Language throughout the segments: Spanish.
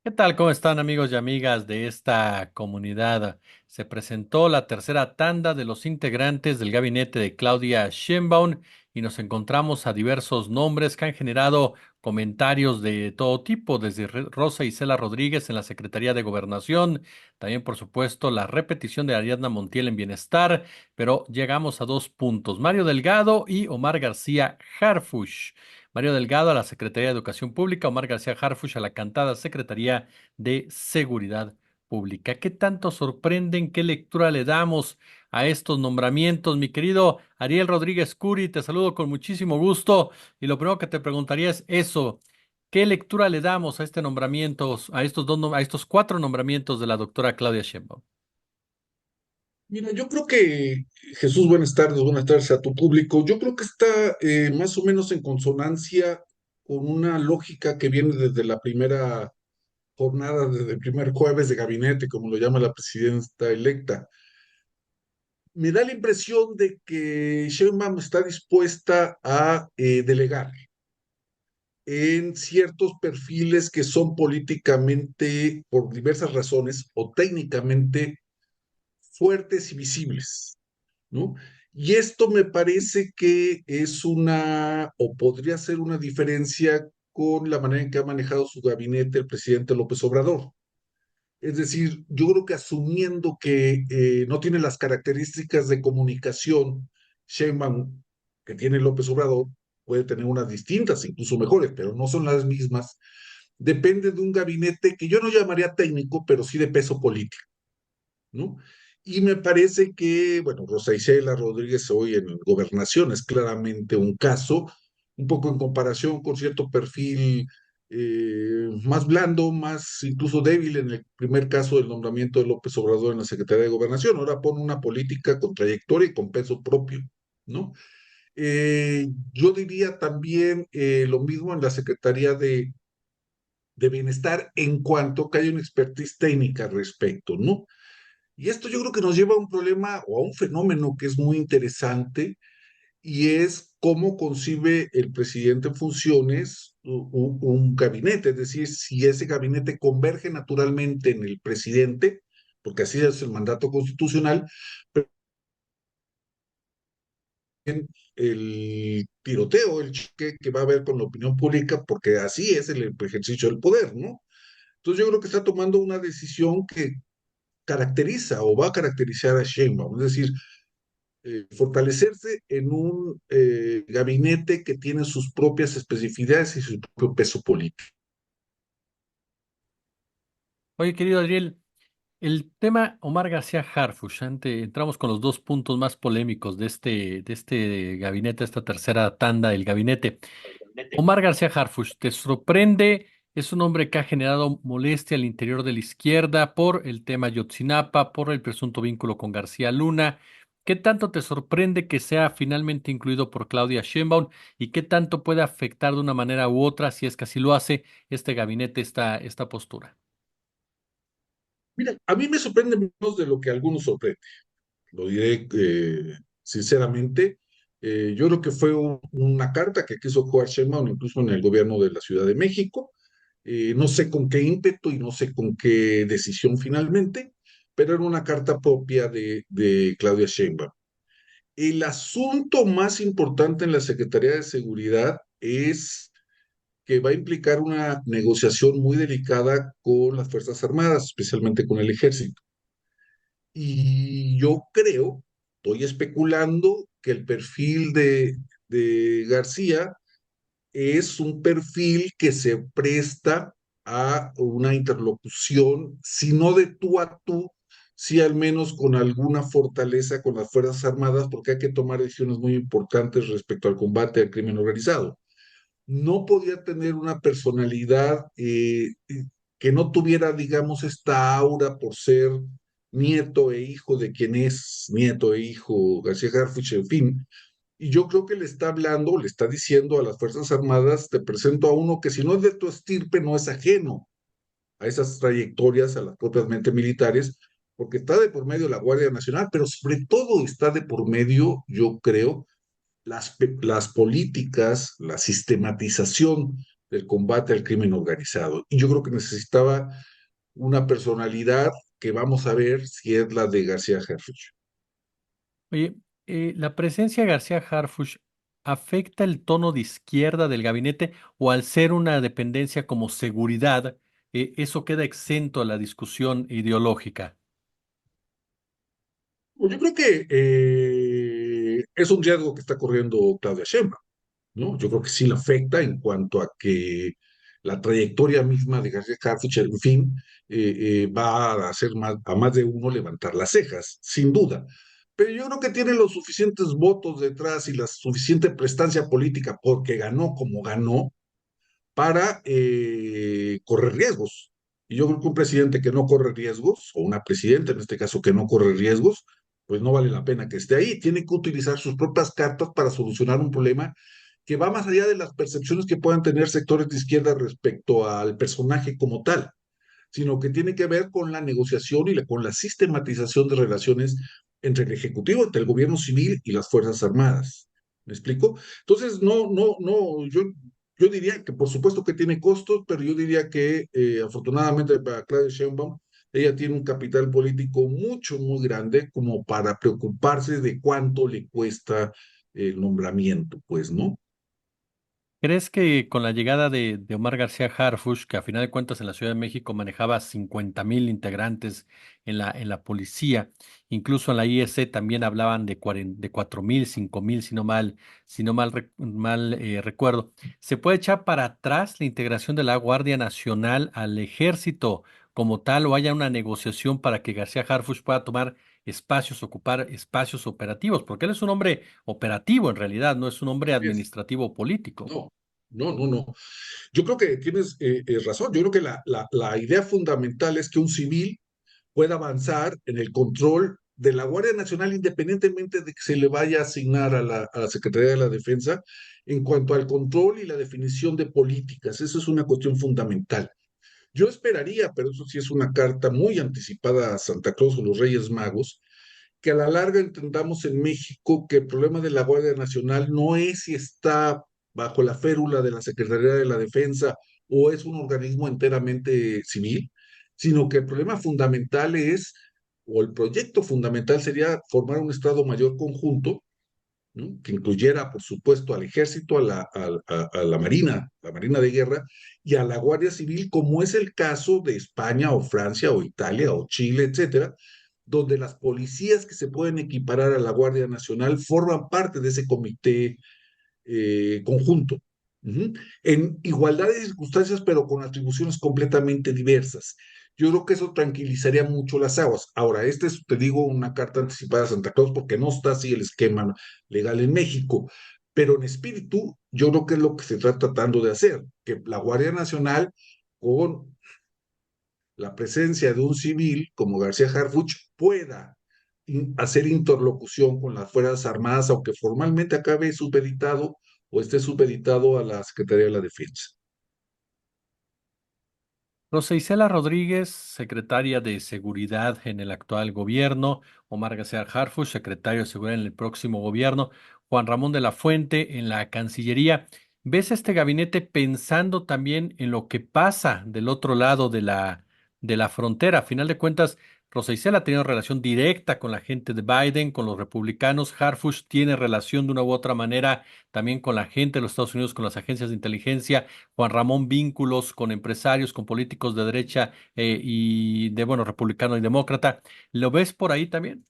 ¿Qué tal? ¿Cómo están amigos y amigas de esta comunidad? Se presentó la tercera tanda de los integrantes del gabinete de Claudia Sheinbaum y nos encontramos a diversos nombres que han generado comentarios de todo tipo, desde Rosa Isela Rodríguez en la Secretaría de Gobernación, también por supuesto la repetición de Ariadna Montiel en Bienestar, pero llegamos a dos puntos, Mario Delgado y Omar García Harfuch. Mario Delgado a la Secretaría de Educación Pública, Omar García Harfuch a la cantada Secretaría de Seguridad Pública. ¿Qué tanto sorprenden? ¿Qué lectura le damos a estos nombramientos? Mi querido Ariel Rodríguez Curi, te saludo con muchísimo gusto y lo primero que te preguntaría es eso. ¿Qué lectura le damos a este nombramiento, a estos a estos cuatro nombramientos de la doctora Claudia Sheinbaum? Mira, yo creo que, Jesús, buenas tardes a tu público. Yo creo que está más o menos en consonancia con una lógica que viene desde la primera jornada, desde el primer jueves de gabinete, como lo llama la presidenta electa. Me da la impresión de que Sheinbaum está dispuesta a delegar en ciertos perfiles que son políticamente, por diversas razones, o técnicamente fuertes y visibles, ¿no? Y esto me parece que es o podría ser una diferencia con la manera en que ha manejado su gabinete el presidente López Obrador. Es decir, yo creo que asumiendo que no tiene las características de comunicación Sheinbaum que tiene López Obrador, puede tener unas distintas, incluso mejores, pero no son las mismas, depende de un gabinete que yo no llamaría técnico, pero sí de peso político, ¿no? Y me parece que, bueno, Rosa Isela Rodríguez hoy en Gobernación es claramente un caso, un poco en comparación con cierto perfil más blando, más incluso débil en el primer caso del nombramiento de López Obrador en la Secretaría de Gobernación. Ahora pone una política con trayectoria y con peso propio, ¿no? Yo diría también lo mismo en la Secretaría de Bienestar en cuanto que hay una expertise técnica al respecto, ¿no? Y esto yo creo que nos lleva a un problema o a un fenómeno que es muy interesante y es cómo concibe el presidente en funciones un gabinete, es decir, si ese gabinete converge naturalmente en el presidente, porque así es el mandato constitucional, pero el tiroteo, el choque que va a haber con la opinión pública, porque así es el ejercicio del poder, ¿no? Entonces yo creo que está tomando una decisión que caracteriza o va a caracterizar a Sheinbaum, es decir, fortalecerse en un gabinete que tiene sus propias especificidades y su propio peso político. Oye, querido Ariel, el tema Omar García Harfuch, entramos con los dos puntos más polémicos de este gabinete, esta tercera tanda del gabinete. Omar García Harfuch, ¿te sorprende? Es un hombre que ha generado molestia al interior de la izquierda por el tema Yotzinapa, por el presunto vínculo con García Luna. ¿Qué tanto te sorprende que sea finalmente incluido por Claudia Sheinbaum y qué tanto puede afectar de una manera u otra, si es que así lo hace, este gabinete, esta postura? Mira, a mí me sorprende menos de lo que a algunos sorprende, lo diré sinceramente. Yo creo que fue una carta que quiso jugar Sheinbaum incluso en el gobierno de la Ciudad de México. No sé con qué ímpetu y no sé con qué decisión finalmente, pero era una carta propia de Claudia Sheinbaum. El asunto más importante en la Secretaría de Seguridad es que va a implicar una negociación muy delicada con las Fuerzas Armadas, especialmente con el Ejército. Y yo creo, estoy especulando, que el perfil de García es un perfil que se presta a una interlocución, si no de tú a tú, sí al menos con alguna fortaleza con las Fuerzas Armadas, porque hay que tomar decisiones muy importantes respecto al combate al crimen organizado. No podía tener una personalidad que no tuviera, digamos, esta aura por ser nieto e hijo de quien es nieto e hijo García Harfuch, en fin. Y yo creo que le está hablando, le está diciendo a las Fuerzas Armadas, te presento a uno que si no es de tu estirpe, no es ajeno a esas trayectorias, a las propiamente militares, porque está de por medio la Guardia Nacional, pero sobre todo está de por medio, yo creo, las políticas, la sistematización del combate al crimen organizado. Y yo creo que necesitaba una personalidad que vamos a ver si es la de García Harfuch. Oye, ¿la presencia de García Harfuch afecta el tono de izquierda del gabinete o al ser una dependencia como seguridad, eso queda exento a la discusión ideológica? Pues yo creo que es un riesgo que está corriendo Claudia Sheinbaum, ¿no? Yo creo que sí le afecta en cuanto a que la trayectoria misma de García Harfuch, en fin, va a hacer a más de uno levantar las cejas, sin duda. Pero yo creo que tiene los suficientes votos detrás y la suficiente prestancia política porque ganó como ganó para correr riesgos. Y yo creo que un presidente que no corre riesgos, o una presidenta en este caso que no corre riesgos, pues no vale la pena que esté ahí. Tiene que utilizar sus propias cartas para solucionar un problema que va más allá de las percepciones que puedan tener sectores de izquierda respecto al personaje como tal, sino que tiene que ver con la negociación y con la sistematización de relaciones entre el Ejecutivo, entre el gobierno civil y las Fuerzas Armadas. ¿Me explico? Entonces, yo diría que por supuesto que tiene costos, pero yo diría que afortunadamente para Claudia Sheinbaum, ella tiene un capital político mucho, muy grande como para preocuparse de cuánto le cuesta el nombramiento, pues, ¿no? ¿Crees que con la llegada de Omar García Harfuch, que a final de cuentas en la Ciudad de México manejaba 50,000 integrantes en la policía, incluso en la IEC también hablaban de 4,000, 5,000, si no mal recuerdo, se puede echar para atrás la integración de la Guardia Nacional al ejército como tal o haya una negociación para que García Harfuch pueda tomar espacios, ocupar espacios operativos? Porque él es un hombre operativo en realidad, no es un hombre Así es. administrativo político. No, no. Yo creo que tienes razón. Yo creo que la idea fundamental es que un civil pueda avanzar en el control de la Guardia Nacional independientemente de que se le vaya a asignar a la Secretaría de la Defensa en cuanto al control y la definición de políticas. Eso es una cuestión fundamental. Yo esperaría, pero eso sí es una carta muy anticipada a Santa Claus o los Reyes Magos, que a la larga entendamos en México que el problema de la Guardia Nacional no es si está bajo la férula de la Secretaría de la Defensa o es un organismo enteramente civil, sino que el problema fundamental es, o el proyecto fundamental sería formar un Estado Mayor conjunto, ¿no? Que incluyera, por supuesto, al ejército, a la marina de guerra, y a la Guardia Civil, como es el caso de España o Francia o Italia o Chile, etcétera, donde las policías que se pueden equiparar a la Guardia Nacional forman parte de ese comité conjunto. Ujú. En igualdad de circunstancias, pero con atribuciones completamente diversas. Yo creo que eso tranquilizaría mucho las aguas. Ahora, este es, te digo, una carta anticipada a Santa Claus porque no está así el esquema legal en México, pero en espíritu yo creo que es lo que se está tratando de hacer, que la Guardia Nacional, con la presencia de un civil como García Harfuch, pueda hacer interlocución con las Fuerzas Armadas, aunque formalmente acabe supeditado o esté supeditado a la Secretaría de la Defensa. Rosa Isela Rodríguez, secretaria de Seguridad en el actual gobierno, Omar García Harfuch, secretario de Seguridad en el próximo gobierno, Juan Ramón de la Fuente en la Cancillería. ¿Ves este gabinete pensando también en lo que pasa del otro lado de la frontera? A final de cuentas, Rosa Isela ha tenido relación directa con la gente de Biden, con los republicanos. Harfuch tiene relación de una u otra manera también con la gente de los Estados Unidos, con las agencias de inteligencia. Juan Ramón vínculos con empresarios, con políticos de derecha y bueno, republicano y demócrata. ¿Lo ves por ahí también?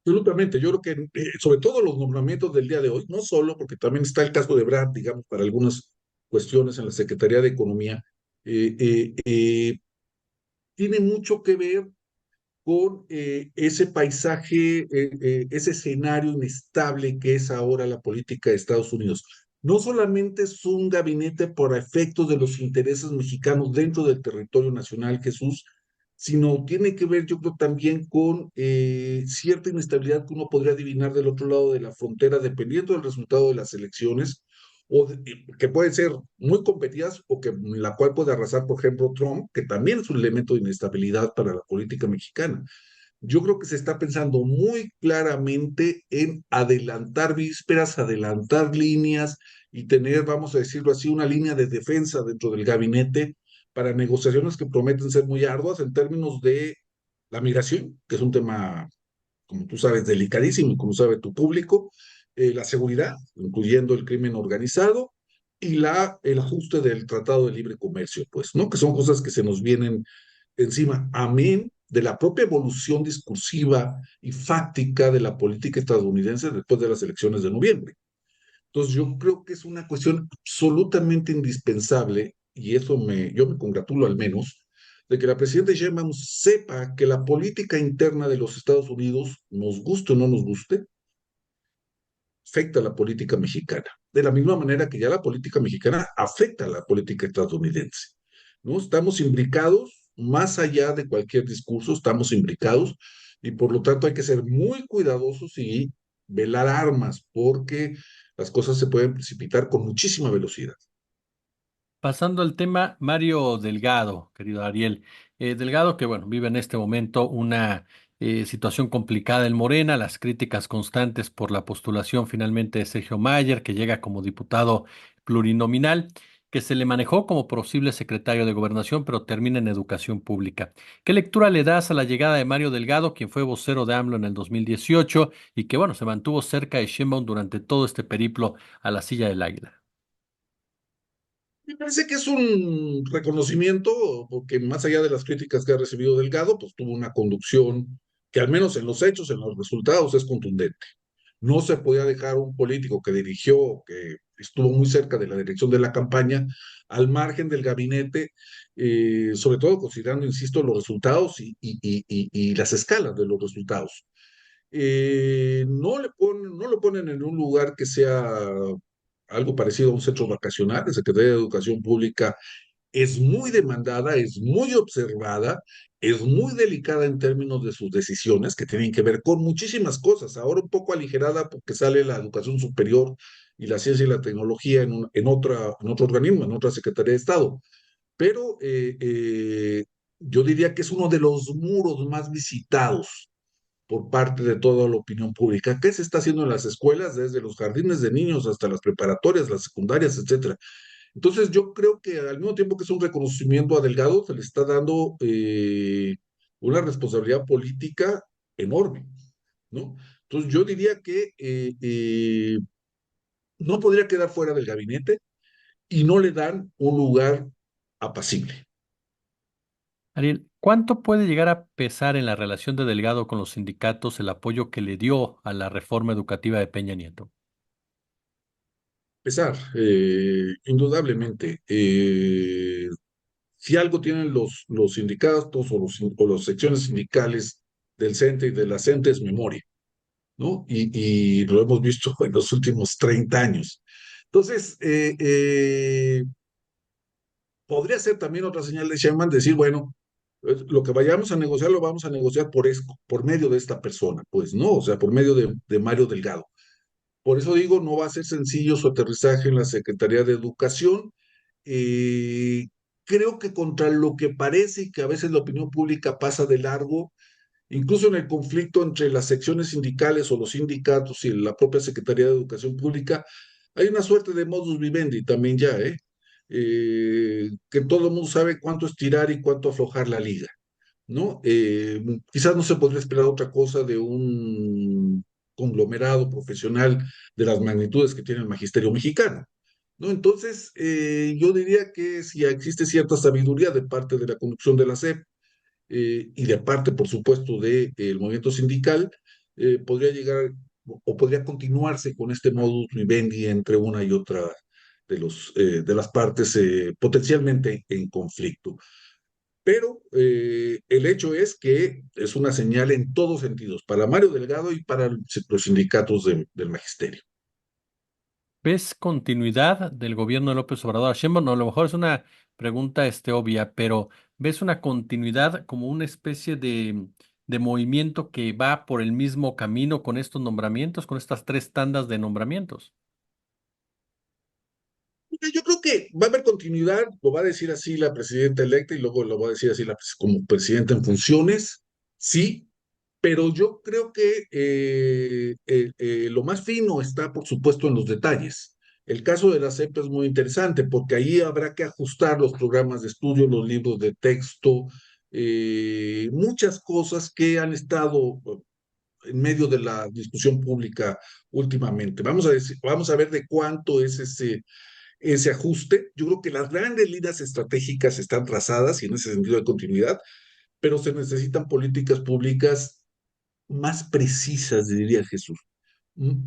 Absolutamente, yo creo que sobre todo los nombramientos del día de hoy, no solo porque también está el caso de Brad, digamos, para algunas cuestiones en la Secretaría de Economía, eh, eh, eh, tiene mucho que ver con ese paisaje, ese escenario inestable que es ahora la política de Estados Unidos. No solamente es un gabinete por efectos de los intereses mexicanos dentro del territorio nacional, Jesús, sino tiene que ver, yo creo, también con cierta inestabilidad que uno podría adivinar del otro lado de la frontera, dependiendo del resultado de las elecciones, que pueden ser muy competidas o que la cual puede arrasar, por ejemplo, Trump, que también es un elemento de inestabilidad para la política mexicana. Yo creo que se está pensando muy claramente en adelantar vísperas, adelantar líneas y tener, vamos a decirlo así, una línea de defensa dentro del gabinete para negociaciones que prometen ser muy arduas en términos de la migración, que es un tema, como tú sabes, delicadísimo y como sabe tu público, la seguridad, incluyendo el crimen organizado, y el ajuste del Tratado de Libre Comercio, pues, ¿no? Que son cosas que se nos vienen encima, amén de la propia evolución discursiva y fáctica de la política estadounidense después de las elecciones de noviembre. Entonces, yo creo que es una cuestión absolutamente indispensable, y yo me congratulo al menos, de que la presidenta Sheinbaum sepa que la política interna de los Estados Unidos, nos guste o no nos guste, afecta a la política mexicana, de la misma manera que ya la política mexicana afecta a la política estadounidense. ¿No? Estamos imbricados, más allá de cualquier discurso, estamos imbricados y por lo tanto hay que ser muy cuidadosos y velar armas porque las cosas se pueden precipitar con muchísima velocidad. Pasando al tema, Mario Delgado, querido Ariel. Delgado, que bueno, vive en este momento una situación complicada en Morena, las críticas constantes por la postulación finalmente de Sergio Mayer, que llega como diputado plurinominal, que se le manejó como posible secretario de Gobernación, pero termina en Educación Pública. ¿Qué lectura le das a la llegada de Mario Delgado, quien fue vocero de AMLO en el 2018 y que bueno, se mantuvo cerca de Sheinbaum durante todo este periplo a la silla del Águila? Me parece que es un reconocimiento, porque más allá de las críticas que ha recibido Delgado, pues tuvo una conducción que al menos en los hechos, en los resultados, es contundente. No se podía dejar un político que dirigió, que estuvo muy cerca de la dirección de la campaña, al margen del gabinete, sobre todo considerando, insisto, los resultados y las escalas de los resultados. No lo ponen en un lugar que sea algo parecido a un centro vacacional. La Secretaría de Educación Pública es muy demandada, es muy observada, es muy delicada en términos de sus decisiones, que tienen que ver con muchísimas cosas. Ahora un poco aligerada porque sale la educación superior y la ciencia y la tecnología en otro organismo, en otra Secretaría de Estado. Pero yo diría que es uno de los muros más visitados por parte de toda la opinión pública. ¿Qué se está haciendo en las escuelas, desde los jardines de niños hasta las preparatorias, las secundarias, etcétera? Entonces, yo creo que al mismo tiempo que es un reconocimiento a Delgado, se le está dando una responsabilidad política enorme, ¿no? Entonces, yo diría que no podría quedar fuera del gabinete y no le dan un lugar apacible. Ariel, ¿cuánto puede llegar a pesar en la relación de Delgado con los sindicatos el apoyo que le dio a la reforma educativa de Peña Nieto? Pesar, indudablemente. Si algo tienen los sindicatos o las secciones sindicales del CENTE y de la CENTE es memoria, ¿no? Y lo hemos visto en los últimos 30 años. Entonces, podría ser también otra señal de Sheinbaum decir, bueno, lo que vayamos a negociar lo vamos a negociar por medio de esta persona, pues, ¿no? O sea, por medio de Mario Delgado. Por eso digo, no va a ser sencillo su aterrizaje en la Secretaría de Educación. Eh, Creo que contra lo que parece y que a veces la opinión pública pasa de largo, incluso en el conflicto entre las secciones sindicales o los sindicatos y la propia Secretaría de Educación Pública, hay una suerte de modus vivendi también ya, ¿eh? Que todo el mundo sabe cuánto estirar y cuánto aflojar la liga, ¿no? Quizás no se podría esperar otra cosa de un conglomerado profesional de las magnitudes que tiene el magisterio mexicano, ¿no? Entonces, yo diría que si existe cierta sabiduría de parte de la conducción de la SEP, y de parte, por supuesto, del movimiento sindical, podría llegar o podría continuarse con este modus vivendi entre una y otra de las partes potencialmente en conflicto. Pero el hecho es que es una señal en todos sentidos, para Mario Delgado y para los sindicatos del magisterio. ¿Ves continuidad del gobierno de López Obrador a Sheinbaum? No, a lo mejor es una pregunta obvia, pero ¿ves una continuidad como una especie de movimiento que va por el mismo camino con estos nombramientos, con estas tres tandas de nombramientos? Yo creo que va a haber continuidad, lo va a decir así la presidenta electa y luego lo va a decir así como presidenta en funciones, sí, pero yo creo que lo más fino está, por supuesto, en los detalles. El caso de la CEP es muy interesante porque ahí habrá que ajustar los programas de estudio, los libros de texto, muchas cosas que han estado en medio de la discusión pública últimamente. Vamos a ver de cuánto es ese ajuste. Yo creo que las grandes líneas estratégicas están trazadas y en ese sentido de continuidad, pero se necesitan políticas públicas más precisas, diría Jesús,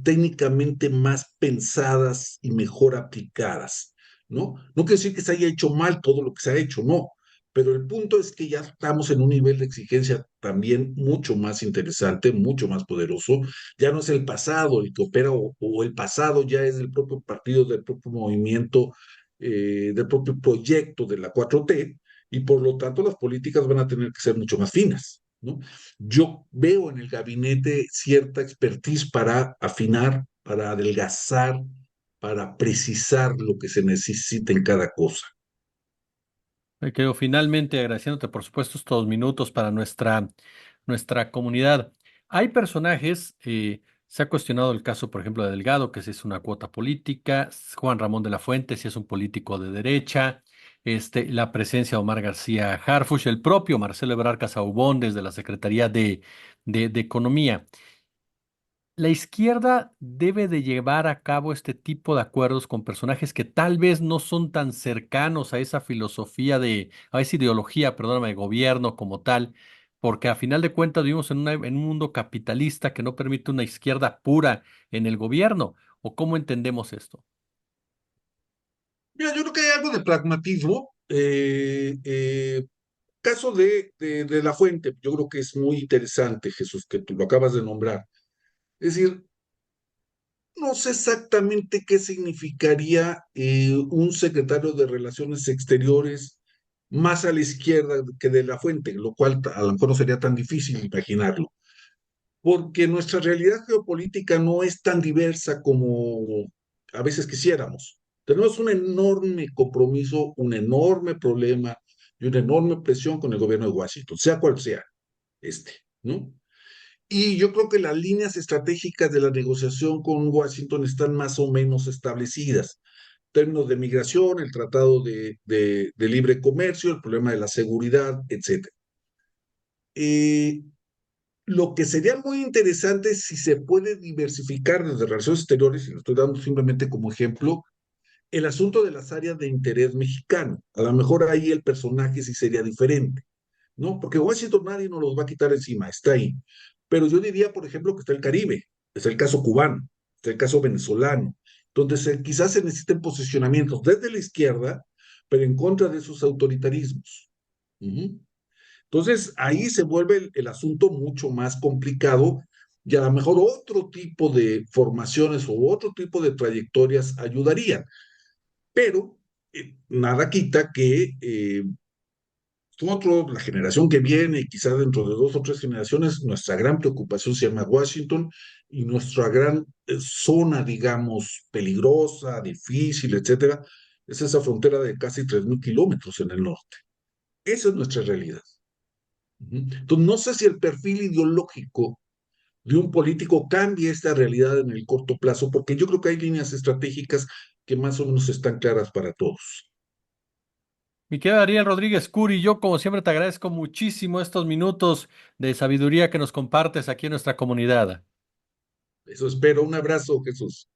técnicamente más pensadas y mejor aplicadas, ¿no? No quiere decir que se haya hecho mal todo lo que se ha hecho, no, pero el punto es que ya estamos en un nivel de exigencia también mucho más interesante, mucho más poderoso. Ya no es el pasado el que opera o el pasado ya es del propio partido, del propio movimiento, del propio proyecto de la 4T y por lo tanto las políticas van a tener que ser mucho más finas, ¿no? Yo veo en el gabinete cierta expertise para afinar, para adelgazar, para precisar lo que se necesita en cada cosa. Quedo finalmente agradeciéndote, por supuesto, estos minutos para nuestra comunidad. Hay personajes, se ha cuestionado el caso, por ejemplo, de Delgado, que si es una cuota política, Juan Ramón de la Fuente, si es un político de derecha, la presencia de Omar García Harfuch, el propio Marcelo Ebrard Casaubon desde la Secretaría de Economía. La izquierda debe de llevar a cabo este tipo de acuerdos con personajes que tal vez no son tan cercanos a esa filosofía a esa ideología, perdóname, de gobierno como tal, porque a final de cuentas vivimos en un mundo capitalista que no permite una izquierda pura en el gobierno. ¿O cómo entendemos esto? Mira, yo creo que hay algo de pragmatismo. Caso de La Fuente, yo creo que es muy interesante, Jesús, que tú lo acabas de nombrar. Es decir, no sé exactamente qué significaría un secretario de Relaciones Exteriores más a la izquierda que de La Fuente, lo cual a lo mejor no sería tan difícil imaginarlo, porque nuestra realidad geopolítica no es tan diversa como a veces quisiéramos. Tenemos un enorme compromiso, un enorme problema y una enorme presión con el gobierno de Washington, sea cual sea ¿no? Y yo creo que las líneas estratégicas de la negociación con Washington están más o menos establecidas. Términos de migración, el tratado de libre comercio, el problema de la seguridad, etcétera. Eh, lo que sería muy interesante es si se puede diversificar desde relaciones exteriores, y lo estoy dando simplemente como ejemplo, el asunto de las áreas de interés mexicano. A lo mejor ahí el personaje sí sería diferente, ¿no? Porque Washington nadie nos los va a quitar encima, está ahí. Pero yo diría, por ejemplo, que está el Caribe, está el caso cubano, está el caso venezolano, donde quizás se necesiten posicionamientos desde la izquierda, pero en contra de esos autoritarismos. Uh-huh. Entonces, ahí se vuelve el asunto mucho más complicado y a lo mejor otro tipo de formaciones o otro tipo de trayectorias ayudarían. Pero nada quita que nosotros, la generación que viene, y quizás dentro de 2 o 3 generaciones, nuestra gran preocupación se llama Washington y nuestra gran zona, digamos, peligrosa, difícil, etcétera, es esa frontera de casi 3.000 kilómetros en el norte. Esa es nuestra realidad. Entonces, no sé si el perfil ideológico de un político cambie esta realidad en el corto plazo, porque yo creo que hay líneas estratégicas que más o menos están claras para todos. Mi querido Ariel Rodríguez Curi, yo como siempre te agradezco muchísimo estos minutos de sabiduría que nos compartes aquí en nuestra comunidad. Eso espero. Un abrazo, Jesús.